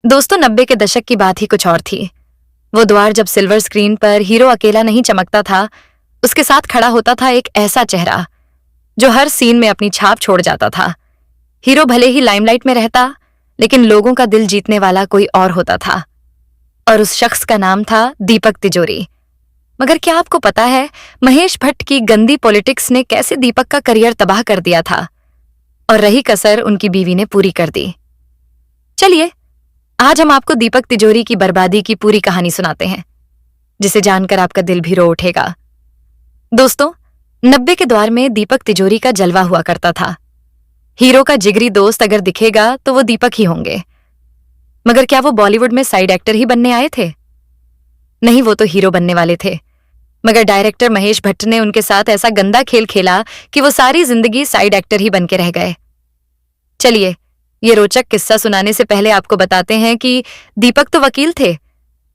दोस्तों, 90 के दशक की बात ही कुछ और थी। वो द्वार जब सिल्वर स्क्रीन पर हीरो अकेला नहीं चमकता था, उसके साथ खड़ा होता था एक ऐसा चेहरा जो हर सीन में अपनी छाप छोड़ जाता था। हीरो भले ही लाइमलाइट में रहता, लेकिन लोगों का दिल जीतने वाला कोई और होता था, और उस शख्स का नाम था दीपक तिजोरी। मगर क्या आपको पता है, महेश भट्ट की गंदी पॉलिटिक्स ने कैसे दीपक का करियर तबाह कर दिया था, और रही कसर उनकी बीवी ने पूरी कर दी। चलिए, आज हम आपको दीपक तिजोरी की बर्बादी की पूरी कहानी सुनाते हैं, जिसे जानकर आपका दिल भी रो उठेगा। दोस्तों, 90 के दौर में दीपक तिजोरी का जलवा हुआ करता था। हीरो का जिगरी दोस्त अगर दिखेगा तो वो दीपक ही होंगे। मगर क्या वो बॉलीवुड में साइड एक्टर ही बनने आए थे? नहीं, वो तो हीरो बनने वाले थे। मगर डायरेक्टर महेश भट्ट ने उनके साथ ऐसा गंदा खेल खेला कि वो सारी जिंदगी साइड एक्टर ही बन के रह गए। चलिए, ये रोचक किस्सा सुनाने से पहले आपको बताते हैं कि दीपक तो वकील थे,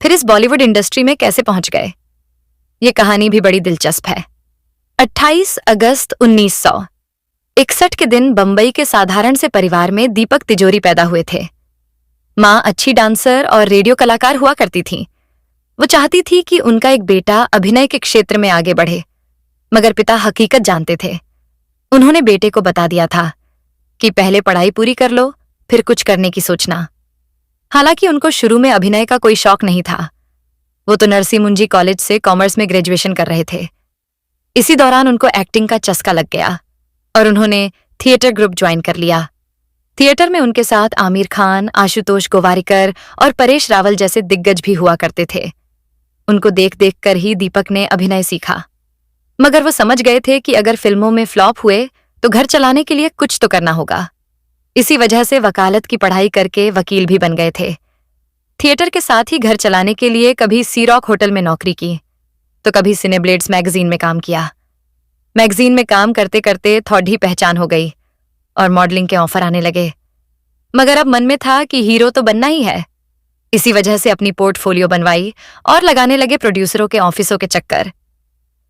फिर इस बॉलीवुड इंडस्ट्री में कैसे पहुंच गए। ये कहानी भी बड़ी दिलचस्प है। 28 अगस्त 1961 के दिन बंबई के साधारण से परिवार में दीपक तिजोरी पैदा हुए थे। मां अच्छी डांसर और रेडियो कलाकार हुआ करती थी। वो चाहती थी कि उनका एक बेटा अभिनय के क्षेत्र में आगे बढ़े, मगर पिता हकीकत जानते थे। उन्होंने बेटे को बता दिया था कि पहले पढ़ाई पूरी कर लो, फिर कुछ करने की सोचना। हालांकि उनको शुरू में अभिनय का कोई शौक नहीं था। वो तो नरसी मुंजी कॉलेज से कॉमर्स में ग्रेजुएशन कर रहे थे। इसी दौरान उनको एक्टिंग का चस्का लग गया और उन्होंने थिएटर ग्रुप ज्वाइन कर लिया। थिएटर में उनके साथ आमिर खान, आशुतोष गोवारिकर और परेश रावल जैसे दिग्गज भी हुआ करते थे। उनको देख देख कर ही दीपक ने अभिनय सीखा। मगर वो समझ गए थे कि अगर फिल्मों में फ्लॉप हुए तो घर चलाने के लिए कुछ तो करना होगा। इसी वजह से वकालत की पढ़ाई करके वकील भी बन गए थे। थिएटर के साथ ही घर चलाने के लिए कभी सी रॉक होटल में नौकरी की, तो कभी सिनेब्लेड्स मैगजीन में काम किया। मैगजीन में काम करते करते थोड़ी पहचान हो गई और मॉडलिंग के ऑफर आने लगे। मगर अब मन में था कि हीरो तो बनना ही है। इसी वजह से अपनी पोर्टफोलियो बनवाई और लगाने लगे प्रोड्यूसरों के ऑफिसों के चक्कर।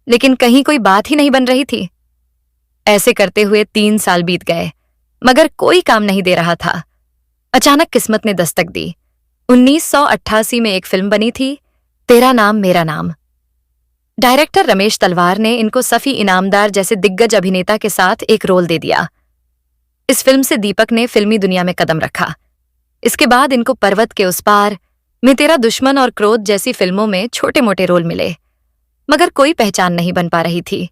लेकिन कहीं कोई बात ही नहीं बन रही थी। ऐसे करते हुए 3 साल बीत गए, मगर कोई काम नहीं दे रहा था। अचानक किस्मत ने दस्तक दी। 1988 में एक फिल्म बनी थी, तेरा नाम मेरा नाम। डायरेक्टर रमेश तलवार ने इनको सफी इनामदार जैसे दिग्गज अभिनेता के साथ एक रोल दे दिया। इस फिल्म से दीपक ने फिल्मी दुनिया में कदम रखा। इसके बाद इनको पर्वत के उस पार, मैं तेरा दुश्मन और क्रोध जैसी फिल्मों में छोटे मोटे रोल मिले, मगर कोई पहचान नहीं बन पा रही थी।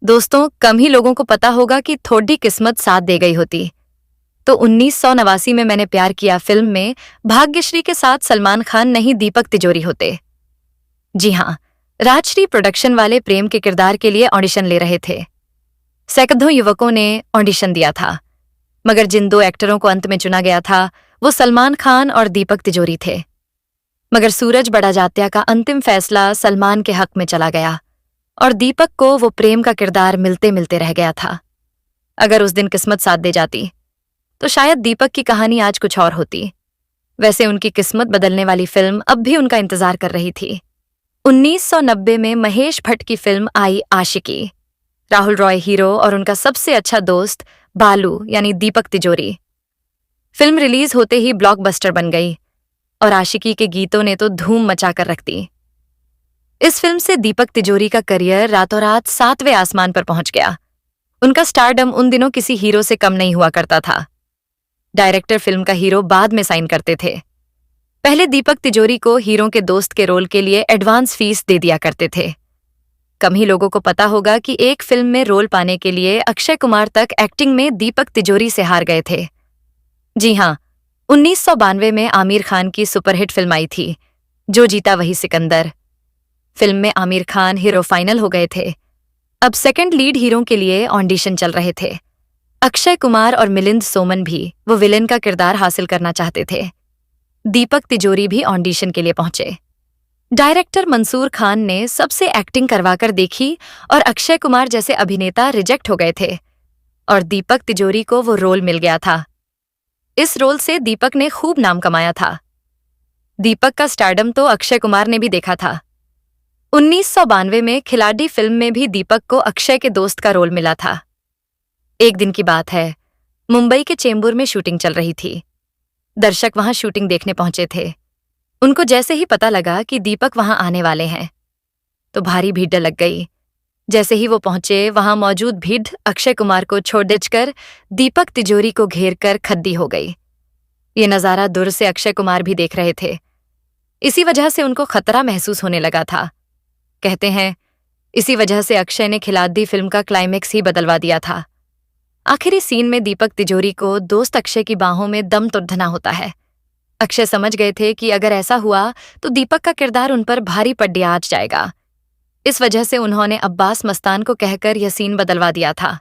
दोस्तों, कम ही लोगों को पता होगा कि थोड़ी किस्मत साथ दे गई होती तो 1989 में मैंने प्यार किया फिल्म में भाग्यश्री के साथ सलमान खान नहीं दीपक तिजोरी होते। जी हां, राजश्री प्रोडक्शन वाले प्रेम के किरदार के लिए ऑडिशन ले रहे थे। सैकड़ों युवकों ने ऑडिशन दिया था, मगर जिन 2 एक्टरों को अंत में चुना गया था वो सलमान खान और दीपक तिजोरी थे। मगर सूरज बड़ा जात्या का अंतिम फैसला सलमान के हक में चला गया और दीपक को वो प्रेम का किरदार मिलते मिलते रह गया था। अगर उस दिन किस्मत साथ दे जाती तो शायद दीपक की कहानी आज कुछ और होती। वैसे उनकी किस्मत बदलने वाली फिल्म अब भी उनका इंतजार कर रही थी। 1990 में महेश भट्ट की फिल्म आई आशिकी। राहुल रॉय हीरो और उनका सबसे अच्छा दोस्त बालू यानी दीपक तिजोरी। फिल्म रिलीज होते ही ब्लॉकबस्टर बन गई और आशिकी के गीतों ने तो धूम मचाकर रख दी। इस फिल्म से दीपक तिजोरी का करियर रातों रात 7वें आसमान पर पहुंच गया। उनका स्टारडम उन दिनों किसी हीरो से कम नहीं हुआ करता था। डायरेक्टर फिल्म का हीरो बाद में साइन करते थे। पहले दीपक तिजोरी को हीरो के दोस्त के रोल के लिए एडवांस फीस दे दिया करते थे। कम ही लोगों को पता होगा कि एक फिल्म में रोल पाने के लिए अक्षय कुमार तक एक्टिंग में दीपक तिजोरी से हार गए थे। जी हां, 1992 में आमिर खान की सुपरहिट फिल्म आई थी, जो जीता वही सिकंदर। फिल्म में आमिर खान हीरो फाइनल हो गए थे। अब सेकंड लीड हीरो के लिए ऑडिशन चल रहे थे। अक्षय कुमार और मिलिंद सोमन भी वो विलेन का किरदार हासिल करना चाहते थे। दीपक तिजोरी भी ऑडिशन के लिए पहुंचे। डायरेक्टर मंसूर खान ने सबसे एक्टिंग करवाकर देखी और अक्षय कुमार जैसे अभिनेता रिजेक्ट हो गए थे और दीपक तिजोरी को वो रोल मिल गया था। इस रोल से दीपक ने खूब नाम कमाया था। दीपक का स्टारडम तो अक्षय कुमार ने भी देखा था। 1992 में खिलाड़ी फिल्म में भी दीपक को अक्षय के दोस्त का रोल मिला था। एक दिन की बात है, मुंबई के चेंबूर में शूटिंग चल रही थी। दर्शक वहां शूटिंग देखने पहुंचे थे। उनको जैसे ही पता लगा कि दीपक वहां आने वाले हैं तो भारी भीड़ लग गई। जैसे ही वो पहुंचे, वहां मौजूद भीड़ अक्षय कुमार को छोड़ दीपक तिजोरी को घेर कर खद्दी हो गई। ये नजारा दूर से अक्षय कुमार भी देख रहे थे। इसी वजह से उनको खतरा महसूस होने लगा था। कहते हैं इसी वजह से अक्षय ने खिलाड़ी फिल्म का क्लाइमेक्स ही बदलवा दिया था। आखिरी सीन में दीपक तिजोरी को दोस्त अक्षय की बाहों में दम तोड़ना होता है। अक्षय समझ गए थे कि अगर ऐसा हुआ तो दीपक का किरदार उन पर भारी पड़िया आ जाएगा। इस वजह से उन्होंने अब्बास मस्तान को कहकर यह सीन बदलवा दिया था।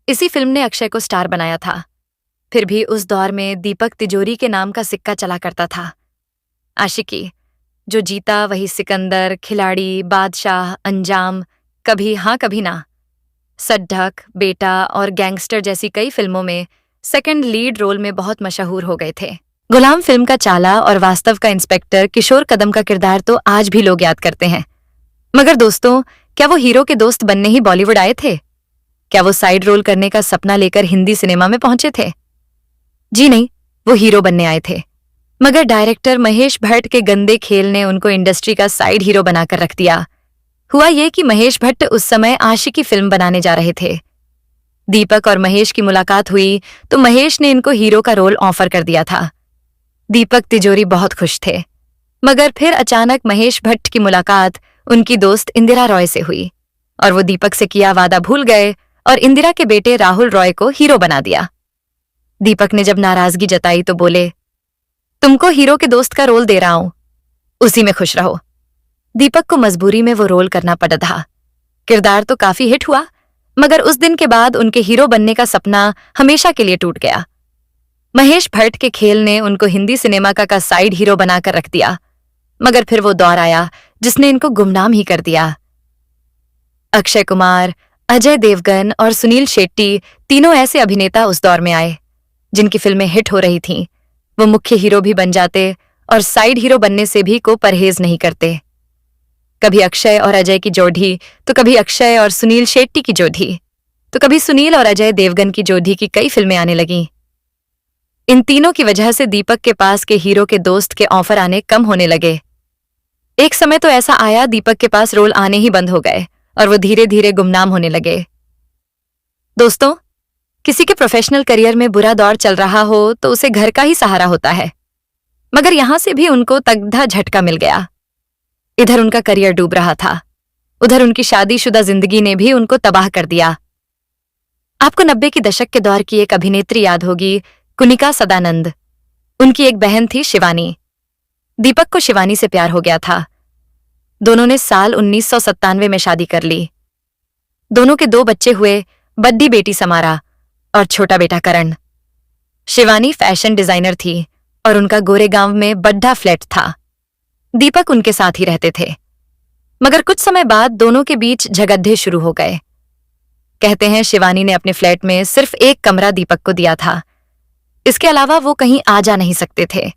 इसी फिल्म ने अक्षय को स्टार बनाया था। फिर भी उस दौर में दीपक तिजोरी के नाम का सिक्का चला करता था। आशिकी, जो जीता वही सिकंदर, खिलाड़ी, बादशाह, अंजाम, कभी हाँ कभी ना, सड्ढक, बेटा और गैंगस्टर जैसी कई फिल्मों में सेकंड लीड रोल में बहुत मशहूर हो गए थे। गुलाम फिल्म का चाला और वास्तव का इंस्पेक्टर किशोर कदम का किरदार तो आज भी लोग याद करते हैं। मगर दोस्तों, क्या वो हीरो के दोस्त बनने ही बॉलीवुड आए थे? क्या वो साइड रोल करने का सपना लेकर हिंदी सिनेमा में पहुंचे थे? जी नहीं, वो हीरो बनने आए थे। मगर डायरेक्टर महेश भट्ट के गंदे खेल ने उनको इंडस्ट्री का साइड हीरो बनाकर रख दिया। हुआ ये कि महेश भट्ट उस समय आशिकी फिल्म बनाने जा रहे थे। दीपक और महेश की मुलाकात हुई तो महेश ने इनको हीरो का रोल ऑफर कर दिया था। दीपक तिजोरी बहुत खुश थे। मगर फिर अचानक महेश भट्ट की मुलाकात उनकी दोस्त इंदिरा रॉय से हुई और वो दीपक से किया वादा भूल गए और इंदिरा के बेटे राहुल रॉय को हीरो बना दिया। दीपक ने जब नाराजगी जताई तो बोले, तुमको हीरो के दोस्त का रोल दे रहा हूं, उसी में खुश रहो। दीपक को मजबूरी में वो रोल करना पड़ा था। किरदार तो काफी हिट हुआ, मगर उस दिन के बाद उनके हीरो बनने का सपना हमेशा के लिए टूट गया। महेश भट्ट के खेल ने उनको हिंदी सिनेमा का साइड हीरो बनाकर रख दिया। मगर फिर वो दौर आया जिसने इनको गुमनाम ही कर दिया। अक्षय कुमार, अजय देवगन और सुनील शेट्टी तीनों ऐसे अभिनेता उस दौर में आए जिनकी फिल्में हिट हो रही थीं। वो मुख्य हीरो भी बन जाते और साइड हीरो बनने से भी को परहेज नहीं करते। कभी अक्षय और अजय की जोड़ी तो कभी अक्षय और सुनील शेट्टी की जोड़ी तो कभी सुनील और अजय देवगन की जोड़ी की कई फिल्में आने लगीं। इन तीनों की वजह से दीपक के पास के हीरो के दोस्त के ऑफर आने कम होने लगे। एक समय तो ऐसा आया दीपक के पास रोल आने ही बंद हो गए और वो धीरे धीरे गुमनाम होने लगे। दोस्तों, किसी के प्रोफेशनल करियर में बुरा दौर चल रहा हो तो उसे घर का ही सहारा होता है। मगर यहां से भी उनको तगड़ा झटका मिल गया। इधर उनका करियर डूब रहा था, उधर उनकी शादीशुदा जिंदगी ने भी उनको तबाह कर दिया। आपको 90 के दशक के दौर की एक अभिनेत्री याद होगी, कुनिका सदानंद। उनकी एक बहन थी शिवानी। दीपक को शिवानी से प्यार हो गया था। दोनों ने साल 1997 में शादी कर ली। दोनों के 2 बच्चे हुए, बड्डी बेटी समारा और छोटा बेटा करण। शिवानी फैशन डिजाइनर थी और उनका गोरेगांव में बड्ढा फ्लैट था। दीपक उनके साथ ही रहते थे। मगर कुछ समय बाद दोनों के बीच झगड़े शुरू हो गए। कहते हैं शिवानी ने अपने फ्लैट में सिर्फ एक कमरा दीपक को दिया था। इसके अलावा वो कहीं आ जा नहीं सकते थे।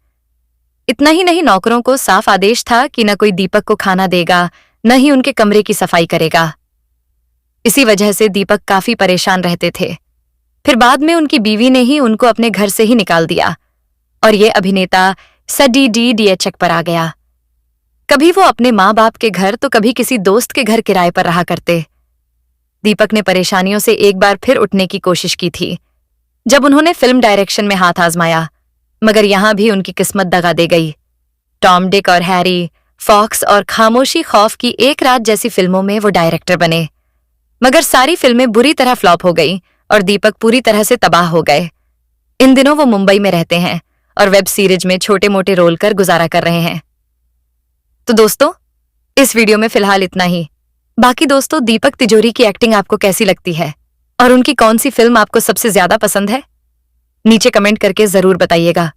इतना ही नहीं, नौकरों को साफ आदेश था कि न कोई दीपक को खाना देगा, न ही उनके कमरे की सफाई करेगा। इसी वजह से दीपक काफी परेशान रहते थे। फिर बाद में उनकी बीवी ने ही उनको अपने घर से ही निकाल दिया और ये अभिनेता सडी DDHक पर आ गया। कभी वो अपने माँ बाप के घर तो कभी किसी दोस्त के घर किराए पर रहा करते। दीपक ने परेशानियों से एक बार फिर उठने की कोशिश की थी जब उन्होंने फिल्म डायरेक्शन में हाथ आजमाया, मगर यहां भी उनकी किस्मत दगा दे गई। टॉम, डिक और हैरी, फॉक्स और खामोशी खौफ की एक रात जैसी फिल्मों में वो डायरेक्टर बने। मगर सारी फिल्में बुरी तरह फ्लॉप हो गई और दीपक पूरी तरह से तबाह हो गए। इन दिनों वो मुंबई में रहते हैं और वेब सीरीज में छोटे मोटे रोल कर गुजारा कर रहे हैं। तो दोस्तों, इस वीडियो में फिलहाल इतना ही। बाकी दोस्तों, दीपक तिजोरी की एक्टिंग आपको कैसी लगती है और उनकी कौन सी फिल्म आपको सबसे ज्यादा पसंद है? नीचे कमेंट करके जरूर बताइएगा।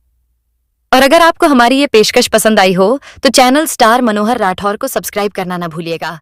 और अगर आपको हमारी ये पेशकश पसंद आई हो तो चैनल स्टार मनोहर राठौर को सब्सक्राइब करना ना भूलिएगा।